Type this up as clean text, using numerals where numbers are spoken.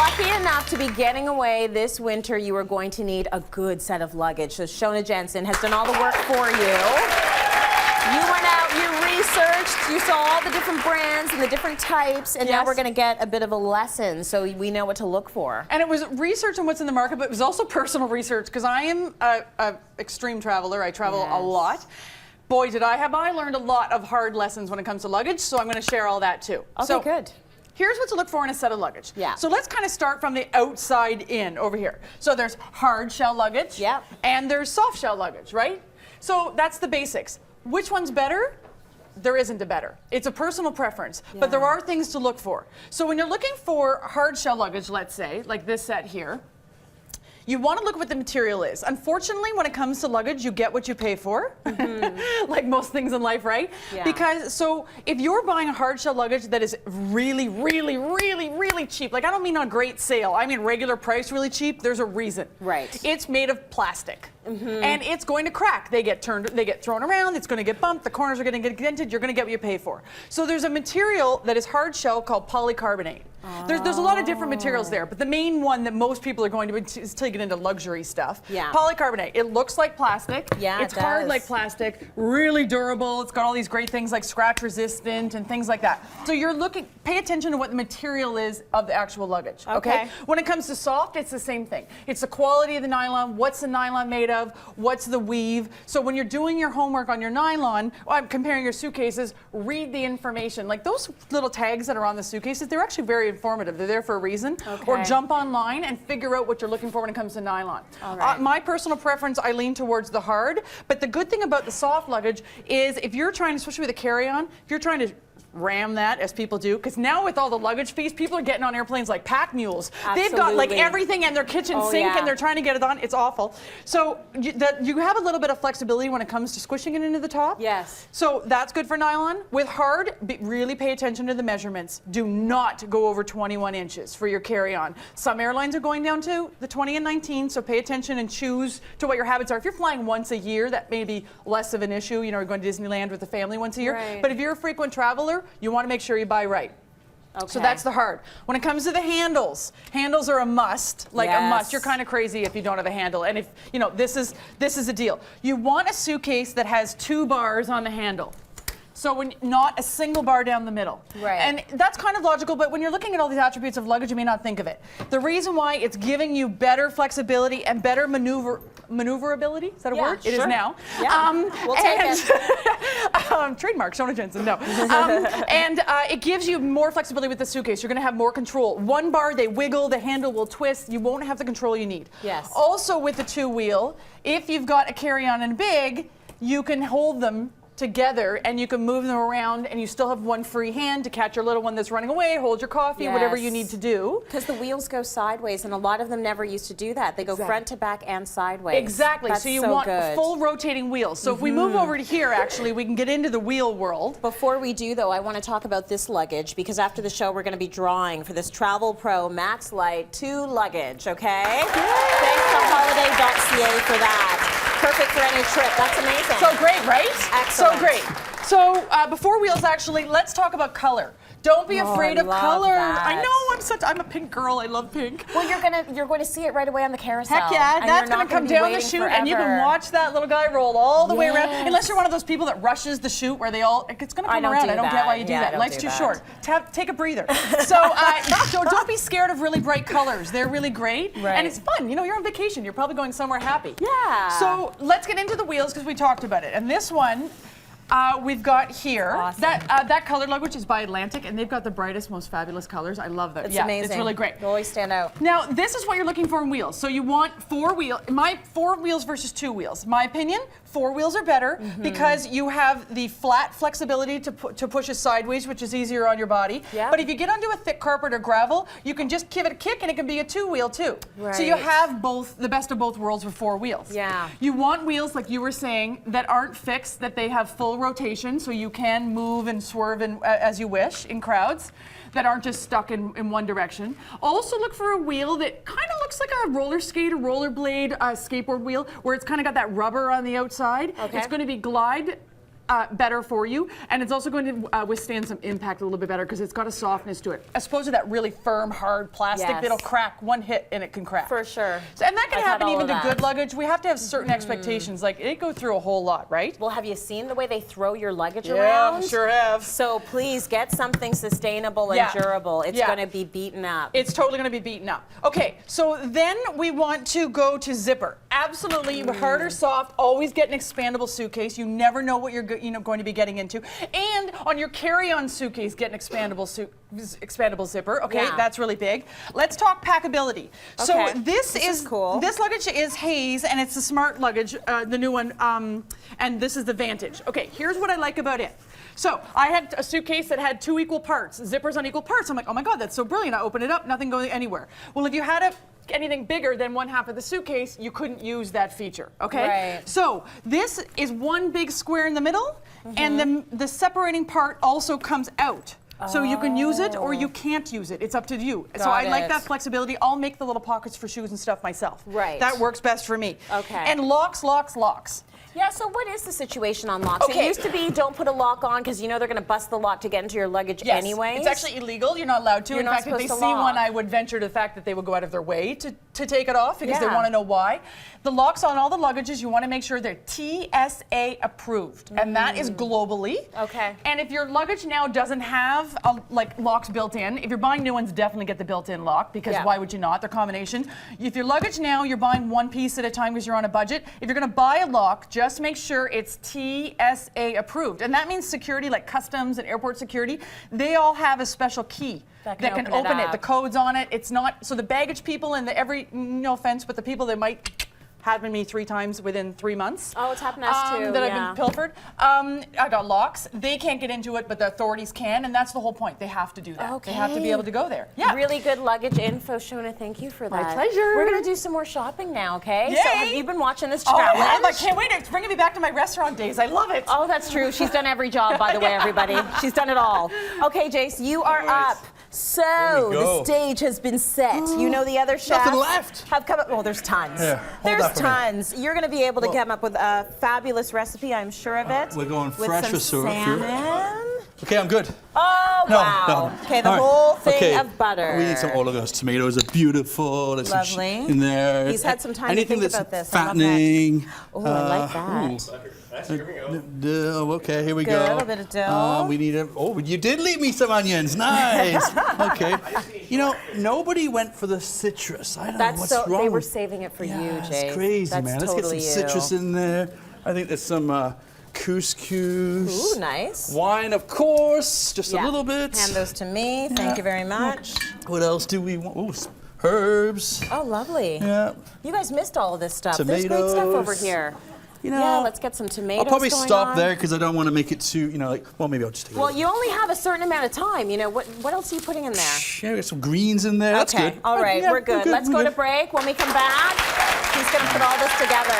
lucky enough to be getting away this winter, you are going to need a good set of luggage. So Shoana Jensen has done all the work for you. You went out, you researched, you saw all the different brands and the different types, and now we're going to get a bit of a lesson so we know what to look for. And it was research on what's in the market, but it was also personal research because I am an extreme traveler. I travel a lot. Boy, did I learned a lot of hard lessons when it comes to luggage, so I'm going to share all that too. Okay, so, good. Here's what to look for in a set of luggage. Yeah. So let's kind of start from the outside in over here. So there's hard shell luggage. Yep. And there's soft shell luggage, right? So that's the basics. Which one's better? There isn't a better. It's a personal preference, but there are things to look for. So when you're looking for hard shell luggage, let's say, like this set here, you want to look at what the material is. Unfortunately, when it comes to luggage, you get what you pay for, like most things in life, right? Yeah. Because, so if you're buying a hard shell luggage that is really, really, really, really cheap, like I don't mean on great sale, I mean regular price really cheap, there's a reason. Right. It's made of plastic. And it's going to crack. They get thrown around, it's going to get bumped, the corners are going to get dented, you're going to get what you pay for. So there's a material that is hard shell called polycarbonate. There's a lot of different materials there, but the main one that most people are going to is till you get into luxury stuff. Yeah. Polycarbonate. It looks like plastic. Yeah, it's hard like plastic, really durable. It's got all these great things like scratch resistant and things like that. So you're pay attention to what the material is of the actual luggage. Okay. When it comes to soft, it's the same thing. It's the quality of the nylon. What's the nylon made of? What's the weave? So when you're doing your homework on your nylon, I'm comparing your suitcases, read the information. Like those little tags that are on the suitcases, they're actually very informative. They're there for a reason. Or jump online and figure out what you're looking for when it comes to nylon. My personal preference, I lean towards the hard, but the good thing about the soft luggage is if you're trying, especially with a carry-on, if you're trying to ram that, as people do, because now with all the luggage fees, people are getting on airplanes like pack mules. Absolutely. They've got like everything in their kitchen sink and they're trying to get it on. It's awful. So you have a little bit of flexibility when it comes to squishing it into the top. Yes. So that's good for nylon. With hard, really pay attention to the measurements. Do not go over 21 inches for your carry-on. Some airlines are going down to the 20 and 19, so pay attention and choose to what your habits are. If you're flying once a year, that may be less of an issue. You know, you're going to Disneyland with the family once a year. Right. But if you're a frequent traveler, you want to make sure you buy right. So that's the hard. When it comes to the handles are a must, like a must. You're kind of crazy if you don't have a handle. And if, you know, this is a deal. You want a suitcase that has 2 bars on the handle. So not a single bar down the middle. Right. And that's kind of logical, but when you're looking at all these attributes of luggage, you may not think of it. The reason why it's giving you better flexibility and better maneuverability, is that a word? It is now. Yeah, we'll take it. Trademark, Shoana Jensen, no. And it gives you more flexibility with the suitcase. You're gonna have more control. 1 bar, they wiggle, the handle will twist. You won't have the control you need. Yes. Also with the 2-wheel, if you've got a carry-on and big, you can hold them together and you can move them around and you still have 1 free hand to catch your little one that's running away, hold your coffee, whatever you need to do. Because the wheels go sideways and a lot of them never used to do that. They go front to back and sideways. Exactly. That's so you want full rotating wheels. So if we move over to here, actually, we can get into the wheel world. Before we do, though, I want to talk about this luggage because after the show, we're going to be drawing for this Travel Pro Max Light 2 luggage, okay? Thanks to holiday.ca for that. Perfect for any trip. That's amazing. So great, right? Excellent. So great. So before wheels, actually, let's talk about color. Don't be afraid of color. I know, I'm a pink girl. I love pink. Well, you're going to see it right away on the carousel. Heck yeah, that's going to come down the chute, and you can watch that little guy roll all the way around. Unless you're one of those people that rushes the chute where it's going to come around. I don't get why you do that. Life's too short. Take a breather. So don't be scared of really bright colors. They're really great, and it's fun. You know, you're on vacation. You're probably going somewhere happy. Yeah. So let's get into the wheels because we talked about it. And this one, we've got here that color luggage is by Atlantic, and they've got the brightest, most fabulous colors. I love them. It's amazing. It's really great. They always stand out. Now, this is what you're looking for in wheels. So you want 4 wheels. 4 wheels versus 2 wheels. My opinion, 4 wheels are better because you have the flat flexibility to push it sideways, which is easier on your body. Yeah. But if you get onto a thick carpet or gravel, you can just give it a kick, and it can be a 2-wheel too. Right. So you have the best of both worlds with 4 wheels. Yeah. You want wheels, like you were saying, that aren't fixed, that they have full rotation, so you can move and swerve as you wish in crowds, that aren't just stuck in one direction. Also look for a wheel that kind of looks like a roller skate, a rollerblade, skateboard wheel, where it's kind of got that rubber on the outside. It's going to be glide better for you, and it's also going to withstand some impact a little bit better because it's got a softness to it, as opposed to that really firm, hard plastic Yes. that'll crack one hit and it can crack. For sure. So, and that can I've had happen all even of to that. good luggage. We have to have certain expectations. Like, it go through a whole lot, right? Well, have you seen the way they throw your luggage Yeah, around? sure have. So please get something sustainable and Yeah. durable. It's Yeah. going to be beaten up. It's totally going to be beaten up. Okay, so then we want to go to zipper. Absolutely, hard or soft, always get an expandable suitcase. You never know what you're going to be getting into. And on your carry-on suitcase, get an expandable zipper. Okay, Yeah. that's really big. Let's talk packability. So Okay, this is cool. This luggage is Hayes, and it's the Smart luggage, the new one, and this is the Vantage. Okay, here's what I like about it. So I had a suitcase that had 2 equal parts, zippers on equal parts. I'm like, oh my God, that's so brilliant. I open it up, nothing going anywhere. Well, if you had anything bigger than one half of the suitcase, you couldn't use that feature, okay? Right. So this is one big square in the middle, and the separating part also comes out. So you can use it or you can't use it. It's up to you. So Got I like it. that flexibility. I'll make the little pockets for shoes and stuff myself. Right. That works best for me. Okay. And locks, locks, locks. Yeah, so what is the situation on locks? Okay. It used to be don't put a lock on because you know they're going to bust the lock to get into your luggage Yes, anyways. it's actually illegal. You're not allowed to. You're In not fact, if they see supposed to lock. one, I would venture to the fact that they would go out of their way to take it off because they Yeah. want to know why. The locks on all the luggages, you want to make sure they're TSA approved, and that is globally. Okay. And if your luggage now doesn't have like locks built in, if you're buying new ones, definitely get the built-in lock because Yeah. why would you not? They're combination. If your luggage now, you're buying one piece at a time because you're on a budget. If you're going to buy a lock, just make sure it's TSA approved, and that means security, like customs and airport security. They all have a special key That can open it open it. up. The code's on it. It's not so the baggage people and no offense, but the people that might happened to me 3 times within 3 months. Oh, it's happened to us too, That I've yeah. been pilfered. I got locks. They can't get into it, but the authorities can, and that's the whole point. They have to do that. They have to be Okay. able to go there. Yeah. Really good luggage info, Shona. Thank you for that. My pleasure. We're going to do some more shopping now, okay? So Yay. have you been watching this Oh, I challenge? have. I can't wait. It's bringing me back to my restaurant days. I love it. Oh, that's true. She's done every job, by the way, everybody. She's done it all. Okay, Jace, you are up. So we go. the stage has been set. You know the other chefs Nothing left. have come up. Well, there's tons. Here, hold There's that for me. tons. You're going to be able to come up with a fabulous recipe, I'm sure of it. We're going with fresh some with syrup here. salmon. Okay, I'm good. Oh, No, wow. no. Okay, the All right. whole thing Okay, of butter. We need some. Oh, look at those tomatoes are beautiful. There's some Lovely. in there. He's had some time to Anything think that's about this. I love that. fattening. Oh, I like that. Dill. Okay, here we Good, go. a little bit of dill. We need a. Oh, you did leave me some onions. Nice. Okay. You know, nobody went for the citrus. I don't know That's what's so. wrong. They were with- saving it for yeah, you, Jay. it's crazy, That's man. Let's totally get some citrus in there. I think there's some couscous. Ooh, nice. Wine, of course, just Yeah. a little bit. Hand those to me. Thank you very much. What else do we want? Ooh, some herbs. Oh, lovely. Yeah. You guys missed all of this stuff. There's great stuff Tomatoes. over here. You know, Yeah, let's get some tomatoes I'll probably going stop on. there because I don't want to make it too, like, well, maybe I'll just take Well, it. you only have a certain amount of time. You know, what else are you putting in there? Yeah, we got some greens in there. That's Okay, good. all right, Yeah, we're good. Let's we're go to good. break. When we come back, he's going to put all this together.